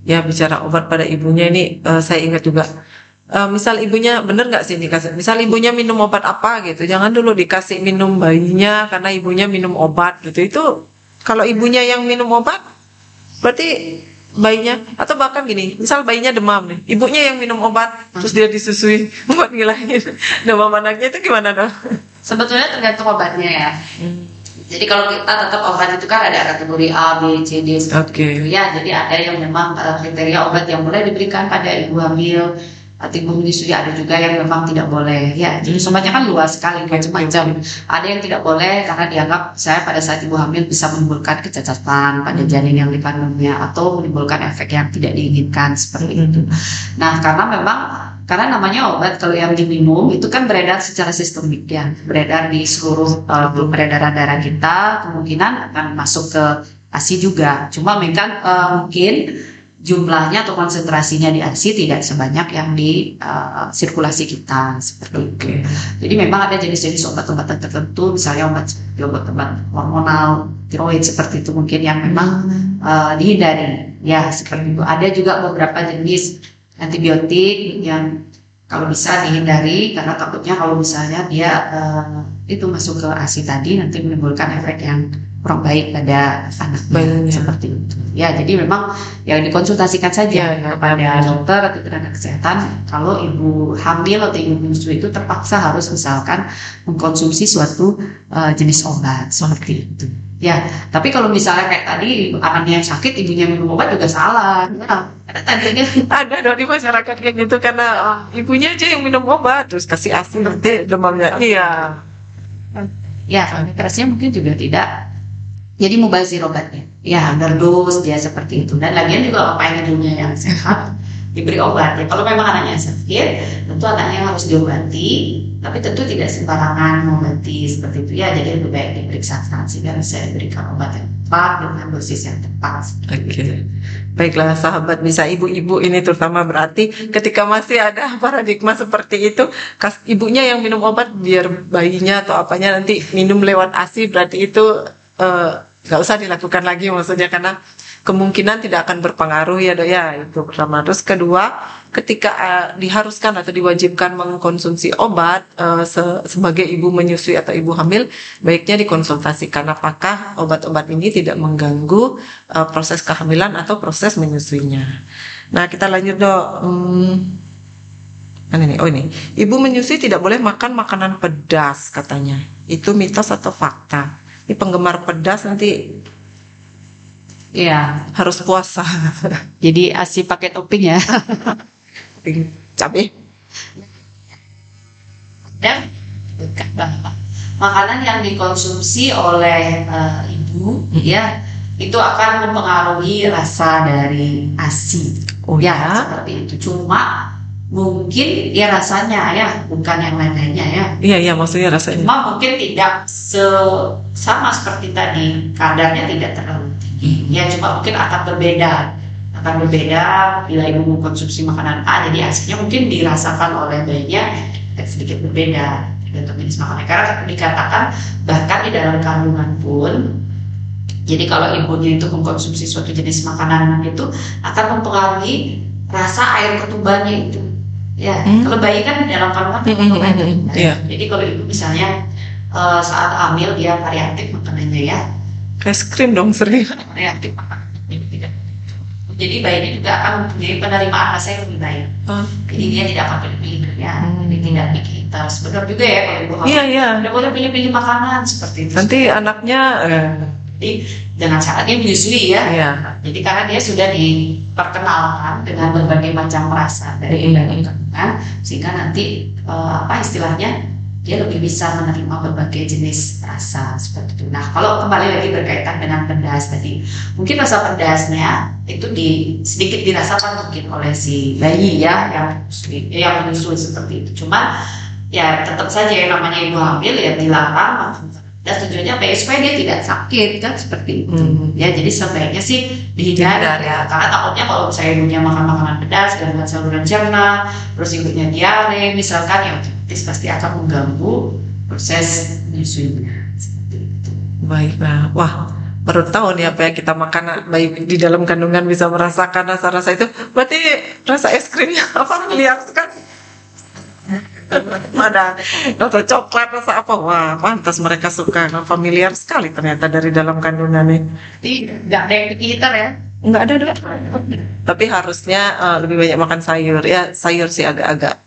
Ya, bicara obat pada ibunya ini saya ingat juga. Misal ibunya bener nggak sih dikasih? Misal ibunya minum obat apa gitu, jangan dulu dikasih minum bayinya karena ibunya minum obat gitu. Itu kalau ibunya yang minum obat, berarti bayinya, atau bahkan gini, misal bayinya demam nih, ibunya yang minum obat, terus dia disusui buat ngilangin demam anaknya, itu gimana dong? Sebetulnya tergantung obatnya ya. Jadi kalau kita tetap obat itu kan ada kategori A, B, C, D seperti itu ya. Jadi ada yang memang kriteria obat yang boleh diberikan pada ibu hamil atau ibu menyusui, ada juga yang memang tidak boleh ya. Jadi semuanya kan luas sekali, macam-macam. Ada yang tidak boleh karena dianggap saya pada saat ibu hamil bisa menimbulkan kecacatan pada janin yang dikandungnya atau menimbulkan efek yang tidak diinginkan seperti itu. Nah, karena namanya obat, kalau yang diminum itu kan beredar secara sistemik ya, beredar di seluruh peredaran darah kita, kemungkinan akan masuk ke ASI juga. Cuma mungkin jumlahnya atau konsentrasinya di ASI tidak sebanyak yang di sirkulasi kita seperti itu. Jadi memang ada jenis-jenis obat-obatan tertentu, misalnya obat-obat hormonal, tiroid seperti itu mungkin yang memang dihindari ya seperti itu. Ada juga beberapa jenis antibiotik yang kalau bisa dihindari karena takutnya kalau misalnya dia itu masuk ke ASI tadi nanti menimbulkan efek yang kurang baik pada anak seperti itu. Ya, jadi memang yang dikonsultasikan saja kepada dokter atau tenaga kesehatan kalau ibu hamil atau ibu menyusui itu terpaksa harus misalkan mengkonsumsi suatu jenis obat seperti itu. Ya, tapi kalau misalnya kayak tadi anaknya yang sakit, ibunya minum obat juga salah. Ada dong di masyarakat kayak gitu karena ibunya aja yang minum obat terus kasih ASI nanti demamnya. Iya. Ya, kerasnya mungkin juga tidak. Jadi mubazir obatnya. Ya, underdose dia seperti itu. Dan lagian juga apa ibunya yang sehat diberi obat. Ya, kalau memang anaknya sakit, tentu anaknya harus diobati. Tapi tentu tidak sembarangan mengobati seperti itu ya. Jadi lebih baik diperiksakan sehingga bisa diberikan obat yang tepat dengan dosis yang tepat. Oke. Baiklah sahabat bisa ibu-ibu ini terutama, berarti ketika masih ada paradigma seperti itu, ibunya yang minum obat biar bayinya atau apanya nanti minum lewat ASI, berarti itu nggak usah dilakukan lagi maksudnya, karena kemungkinan tidak akan berpengaruh ya dok ya. Itu pertama. Terus kedua, ketika diharuskan atau diwajibkan mengkonsumsi obat sebagai ibu menyusui atau ibu hamil, baiknya dikonsultasikan apakah obat-obat ini tidak mengganggu proses kehamilan atau proses menyusuinya. Nah, kita lanjut dok. Ini ibu menyusui tidak boleh makan makanan pedas katanya. Itu mitos atau fakta? Ini penggemar pedas nanti ya harus puasa. Jadi ASI pakai topping ya. Cabai. Dan makanan yang dikonsumsi oleh ibu ya itu akan mempengaruhi rasa dari ASI. Ya seperti itu. Cuma mungkin ya rasanya ya, bukan yang lain-lainnya ya. Iya maksudnya rasanya. Cuma mungkin tidak sama seperti tadi, kadarnya tidak terlalu tinggi. Ya cuma mungkin akan berbeda bila ibu mengkonsumsi makanan A, jadi hasilnya mungkin dirasakan oleh bayinya sedikit berbeda tergantung jenis makanan. Karena dikatakan bahkan di dalam kandungan pun, jadi kalau ibunya itu mengkonsumsi suatu jenis makanan itu akan mempengaruhi rasa air ketubannya itu. Ya, kalau bayi kan di dalam kandungan jadi kalau ibu misalnya saat hamil dia variatif makanannya ya. Es krim dong sering. Variatif makanannya. Jadi bayinya juga akan mempunyai penerimaan rasa yang lebih baik. Jadi dia tidak akan pilih-pilih ya. Jadi tidak bikin benar juga ya kalau ibu hamil. Iya. Tidak boleh pilih-pilih makanan seperti itu. Nanti anaknya Jadi dengan syarat dia menyusui ya. Iya. Jadi karena dia sudah diperkenalkan dengan berbagai macam rasa dari dalam kandungan, sehingga nanti apa istilahnya dia lebih bisa menerima berbagai jenis rasa seperti itu. Nah, kalau kembali lagi berkaitan dengan pedas tadi, mungkin rasa pedasnya itu sedikit dirasakan mungkin oleh si bayi ya yang menyusui seperti itu. Cuma ya tetap saja yang namanya ibu hamil ya dilarang, dan tujuannya apa ya, supaya dia tidak sakit kan seperti itu. Ya jadi sebaiknya sih dihindari ya, karena takutnya kalau misalnya ibunya makan makanan pedas, gangguan saluran cerna, terus ibunya diare misalkan, ya otomatis pasti akan mengganggu proses menyusuinya seperti itu. Baiklah, wah baru tahu nih apa yang kita makan bayi di dalam kandungan bisa merasakan rasa-rasa itu. Berarti rasa es krimnya apa liar sekali. Ada rasa coklat, rasa apa, wah pantas mereka suka, familiar sekali ternyata dari dalam kandungan nih. Nggak ada yang kita ya, nggak ada dok, tapi harusnya lebih banyak makan sayur ya, sayur sih agak-agak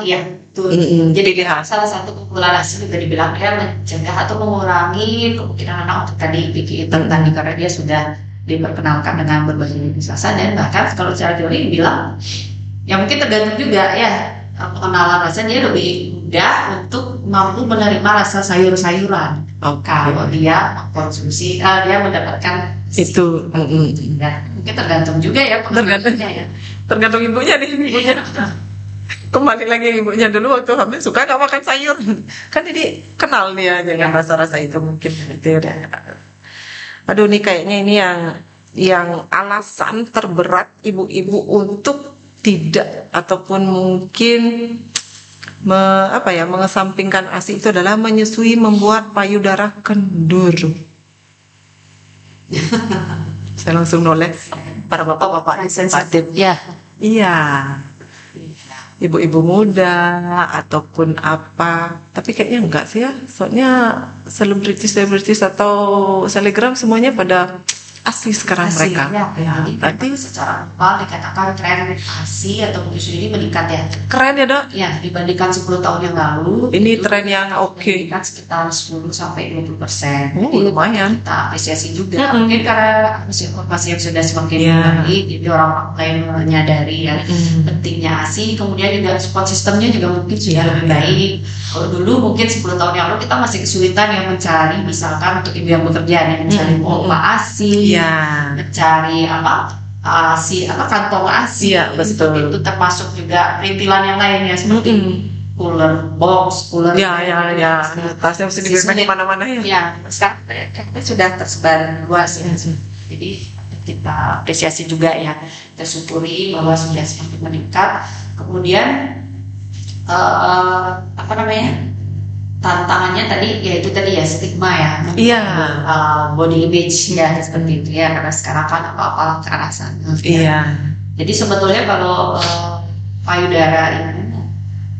iya betul. Jadi salah satu keunggulan ASI juga dibilang dia mencegah atau mengurangi kemungkinan anak untuk tadi picky eater tadi, karena dia sudah diperkenalkan dengan berbagai jenis rasa, dan bahkan kalau secara teori dibilang ya mungkin tergantung juga ya, pengenalan rasa dia lebih mudah untuk mampu menerima rasa sayur-sayuran. Kalau dia mengkonsumsi, dia mendapatkan itu. Mungkin tergantung juga ya pengenalnya ya. Tergantung ibunya nih, ibunya. Kembali lagi ibunya dulu waktu hamil suka nggak makan sayur, kan jadi kenal dia dengan rasa-rasa itu mungkin gitu ya. Aduh nih kayaknya ini yang alasan terberat ibu-ibu untuk tidak ataupun mungkin mengesampingkan ASI itu adalah menyusui membuat payudara kendur. Saya langsung noleh para bapak-bapak sensitif ya. Iya. Ibu-ibu muda ataupun apa, tapi kayaknya enggak sih ya, soalnya selebritis atau selegram semuanya pada ASI sekarang mereka. Ya. Tapi secara global dikatakan tren ASI atau menyusui ini meningkat ya. Keren ya dok? Ya, dibandingkan 10 tahun yang lalu. Ini tren yang oke. Meningkat sekitar 10-20%. Lumayan. Kita apresiasi juga. Mungkin karena informasi yang sudah semakin baik, jadi orang mulai menyadari ya pentingnya ASI. Kemudian juga support sistemnya juga mungkin sudah lebih baik. Kalau dulu mungkin 10 tahun yang lalu kita masih kesulitan yang mencari, misalkan untuk ibu yang bekerja yang mencari pompa ASI. Mencari kantong ASI, betul. Itu termasuk juga perintilan yang lainnya seperti cooler box, cooler tasnya mesti dibawa kemana-mana ya. Ya, sekarang kayaknya sudah tersebar luas ya. Jadi kita apresiasi juga ya, kita syukuri bahwa sudah semakin meningkat. Kemudian tantangannya tadi yaitu tadi ya stigma ya, body image ya seperti itu ya, karena sekarang kan apa-apa kekerasan. Jadi sebetulnya kalau payudara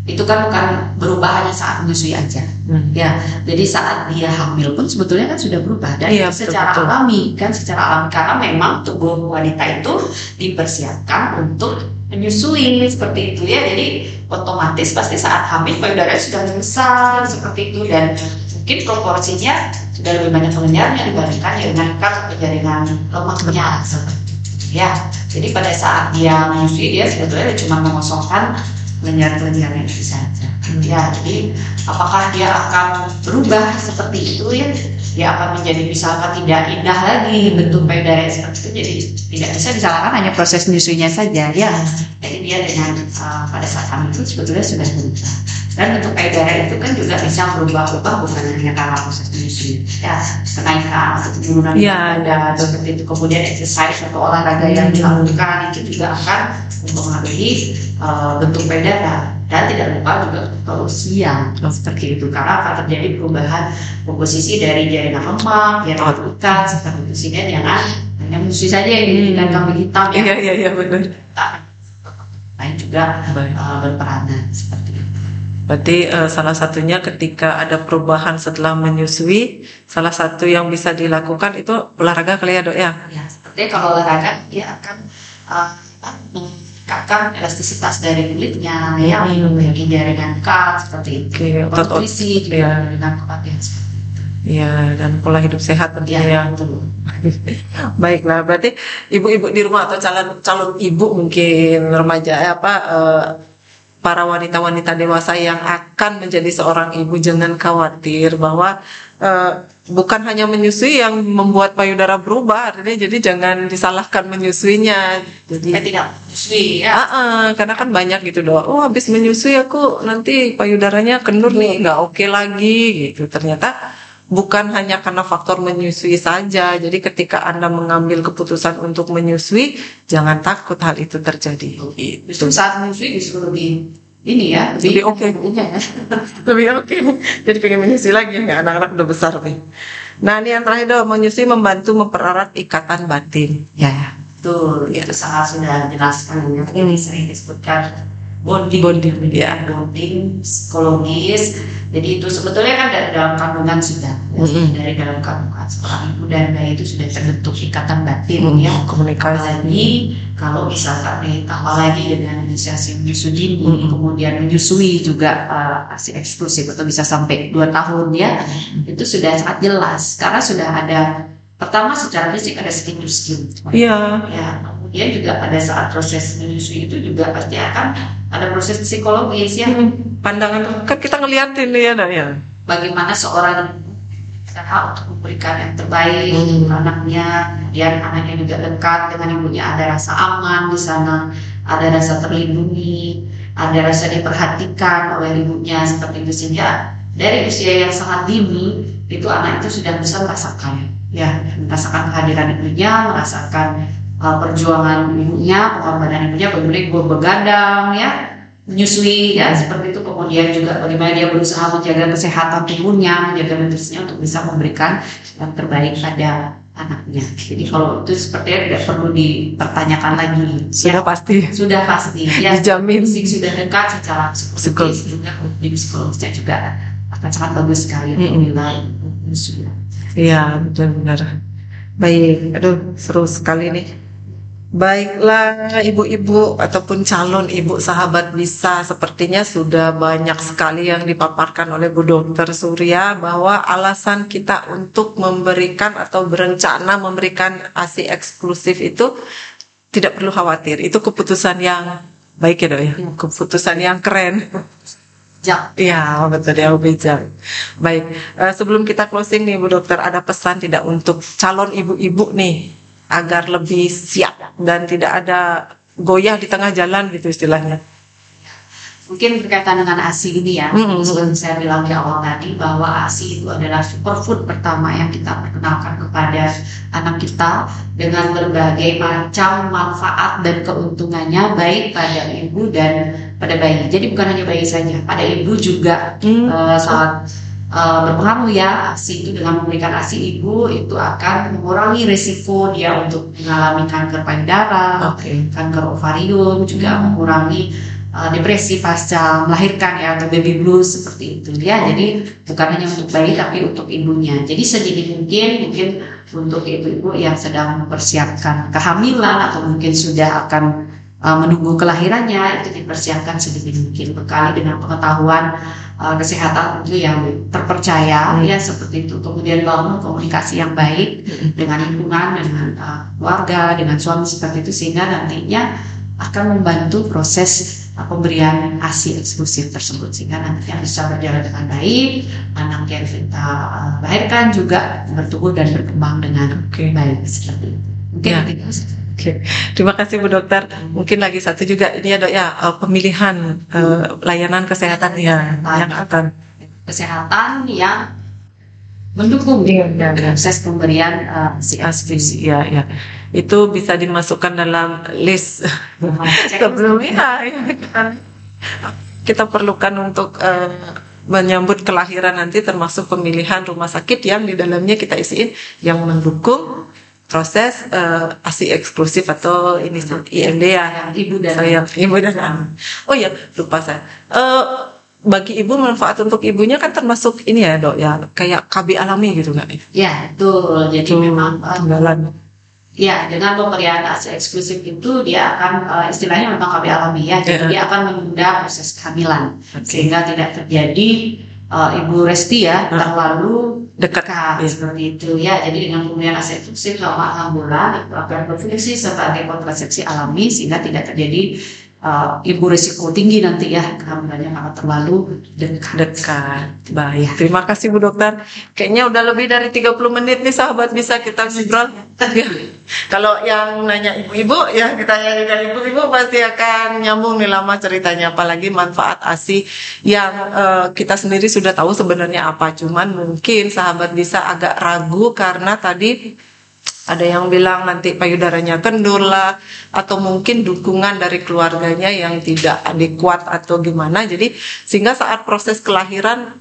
itu kan bukan berubah hanya saat menyusui aja, ya. Jadi saat dia hamil pun sebetulnya kan sudah berubah dan secara alami karena memang tubuh wanita itu dipersiapkan untuk menyusui seperti itu ya. Jadi otomatis pasti saat hamil payudaranya sudah besar seperti itu, dan mungkin proporsinya sudah lebih banyak lenjarnya dibandingkan dengan jaringan lemaknya ya. Jadi pada saat dia menyusui dia sebetulnya cuma mengosongkan lenjar-lenjarnya itu saja ya. Jadi apakah dia akan berubah seperti itu ya, dia akan menjadi misalkan tidak indah lagi bentuk payudara seperti itu, jadi tidak bisa disalahkan hanya proses menyusuinya saja ya. Jadi dia dengan pada saat hamil itu sebetulnya sudah berubah, dan bentuk payudara itu kan juga bisa berubah-ubah bukan hanya karena proses menyusui ya, kenaikan atau penurunan pada seperti itu. Kemudian exercise atau olahraga yang dilakukan itu juga akan mempengaruhi bentuk payudara, dan tidak lupa juga usia seperti itu, karena akan terjadi perubahan komposisi dari jaringan lemak, jaringan ukas seperti itu, sehingga jangan hanya menyusui saja yang dijadikan kambing hitam ya. Iya benar. Lain juga berperanan seperti itu. Berarti salah satunya ketika ada perubahan setelah menyusui, salah satu yang bisa dilakukan itu olahraga kali ya dok ya? Ya, seperti kalau olahraga dia akan meningkatkan elastisitas dari kulitnya yang memiliki jaringan ukas seperti itu. Nutrisi juga dengan kuat ya seperti itu. Ya, dan pola hidup sehat tentunya ya. Baiklah, berarti ibu-ibu di rumah atau calon ibu mungkin remaja para wanita-wanita dewasa yang akan menjadi seorang ibu, jangan khawatir bahwa bukan hanya menyusui yang membuat payudara berubah, artinya jadi jangan disalahkan menyusuinya. Jadi tidak menyusui ya. Karena kan banyak gitu doa, oh habis menyusui aku nanti payudaranya kendur nih, nggak oke lagi gitu. Ternyata bukan hanya karena faktor menyusui saja. Jadi ketika Anda mengambil keputusan untuk menyusui, jangan takut hal itu terjadi. Justru saat menyusui justru lebih ini ya, lebih oke. Ya. Lebih oke. Jadi pengen menyusui lagi, nggak, anak-anak udah besar nih. Nah ini yang terakhir dong, menyusui membantu mempererat ikatan batin. Ya, betul. Itu sangat sudah jelaskan ya. Ini sering disebutkan bonding psikologis. Jadi itu sebetulnya kan dari dalam kandungan sudah dari dalam kandungan seorang ibu dan bayi itu sudah terbentuk ikatan batin ya, komunikasi. Apalagi kalau misalkan ditambah lagi dengan inisiasi menyusui dini, kemudian menyusui juga ASI eksklusif atau bisa sampai 2 tahun ya, itu sudah sangat jelas karena sudah ada. Pertama secara fisik ada skin. Iya. Ya, kemudian juga pada saat proses menyusui itu juga pasti akan ada proses psikologis ya. Pandangan kan kita ngeliatin ya, ya. Bagaimana seorang berusaha untuk memberikan yang terbaik untuk anaknya, kemudian anaknya juga dekat dengan ibunya, ada rasa aman di sana, ada rasa terlindungi, ada rasa diperhatikan oleh ibunya seperti itu, sehingga dari usia yang sangat dini itu anak itu sudah bisa merasakan kehadiran ibunya, merasakan perjuangan ibunya, pengorbanan ibunya, bagaimana ibu begadang ya, menyusui ya seperti itu. Kemudian juga bagaimana dia berusaha menjaga kesehatan tubuhnya, menjaga nutrisinya untuk bisa memberikan yang terbaik pada anaknya. Jadi kalau itu sepertinya tidak perlu dipertanyakan lagi. Sudah pasti ya, dijamin. Sudah dekat secara psikologis juga, di psikologisnya juga akan sangat bagus sekali apabila menyusui. Iya, benar-benar. Baik, aduh seru sekali nih. Baiklah ibu-ibu ataupun calon ibu sahabat bisa, sepertinya sudah banyak sekali yang dipaparkan oleh Bu Dokter Surya bahwa alasan kita untuk memberikan atau berencana memberikan ASI eksklusif itu tidak perlu khawatir. Itu keputusan yang baik ya Dok ya, keputusan yang keren. Iya betul ya, bijak. Baik, sebelum kita closing nih Bu Dokter, ada pesan tidak untuk calon ibu-ibu nih agar lebih siap dan tidak ada goyah di tengah jalan gitu istilahnya? Mungkin berkaitan dengan ASI ini ya, seperti saya bilang di awal tadi bahwa ASI itu adalah superfood pertama yang kita perkenalkan kepada anak kita dengan berbagai macam manfaat dan keuntungannya baik pada ibu dan pada bayi. Jadi bukan hanya bayi saja, pada ibu juga sangat berpengaruh ya. ASI itu dengan memberikan ASI ibu itu akan mengurangi risiko dia untuk mengalami kanker payudara, kanker ovarium, juga mengurangi depresi pasca melahirkan ya, atau baby blues seperti itu ya. Jadi bukan hanya untuk bayi tapi untuk ibunya. Jadi sedini mungkin untuk ibu-ibu yang sedang mempersiapkan kehamilan atau mungkin sudah akan menunggu kelahirannya, itu dipersiapkan sedini mungkin, bekali dengan pengetahuan kesehatan itu yang terpercaya ya seperti itu. Kemudian bangun komunikasi yang baik dengan lingkungan, dengan keluarga, dengan suami seperti itu, sehingga nantinya akan membantu proses pemberian ASI eksklusif tersebut, sehingga nantinya bisa berjalan dengan baik, anak yang kita lahirkan juga bertumbuh dan berkembang dengan baik seperti itu. Mungkin itu. Terima kasih Bu Dokter. Mungkin lagi satu juga ini ya Dok ya, pemilihan layanan kesehatan yang akan kesehatan yang mendukung proses pemberian ASI eksklusif. Ya. Itu bisa dimasukkan dalam list sebelumnya. Kita perlukan untuk menyambut kelahiran nanti, termasuk pemilihan rumah sakit yang di dalamnya kita isiin yang mendukung proses ASI eksklusif atau ini IMD ya, ibu dan anak. Oh ya, lupa saya. Bagi ibu, manfaat untuk ibunya kan termasuk ini ya Dok ya, kayak KB alami gitu nggak? Ya betul. Jadi memang tunggalan. Ya, dengan pemberian ASI eksklusif itu dia akan istilahnya memang KB alami ya. Jadi dia akan menunda proses kehamilan sehingga tidak terjadi Ibu Resti ya terlalu dekat. Ya. Seperti itu ya. Jadi dengan pemberian ASI eksklusif selama 6 bulan itu akan berfungsi sebagai kontrasepsi alami sehingga tidak terjadi ibu risiko tinggi nanti ya kehamilannya karena terlalu dekat. Baik, terima kasih Bu Dokter. Kayaknya udah lebih dari 30 menit nih sahabat bisa kita ngobrol. Kalau yang nanya ibu-ibu ya kita juga ibu-ibu pasti akan nyambung nih lama ceritanya, apalagi manfaat ASI yang kita sendiri sudah tahu sebenarnya apa, cuman mungkin sahabat bisa agak ragu karena tadi ada yang bilang nanti payudaranya kendur lah, atau mungkin dukungan dari keluarganya yang tidak adekuat atau gimana. Jadi sehingga saat proses kelahiran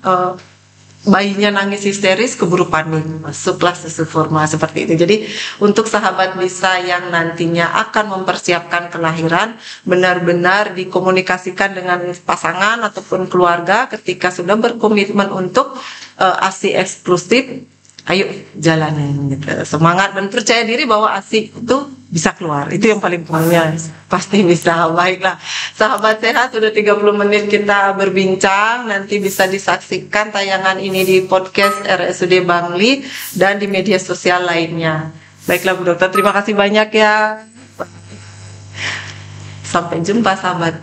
bayinya nangis histeris, keburu panik, masuklah susu formula seperti itu. Jadi untuk sahabat bisa yang nantinya akan mempersiapkan kelahiran, benar-benar dikomunikasikan dengan pasangan ataupun keluarga ketika sudah berkomitmen untuk ASI eksklusif. Ayo jalanin gitu. Semangat dan percaya diri bahwa ASI itu bisa keluar. Itu yang paling pentingnya. Pasti bisa. Baiklah. Sahabat sehat, sudah 30 menit kita berbincang. Nanti bisa disaksikan tayangan ini di podcast RSUD Bangli dan di media sosial lainnya. Baiklah Bu Dokter, terima kasih banyak ya. Sampai jumpa sahabat.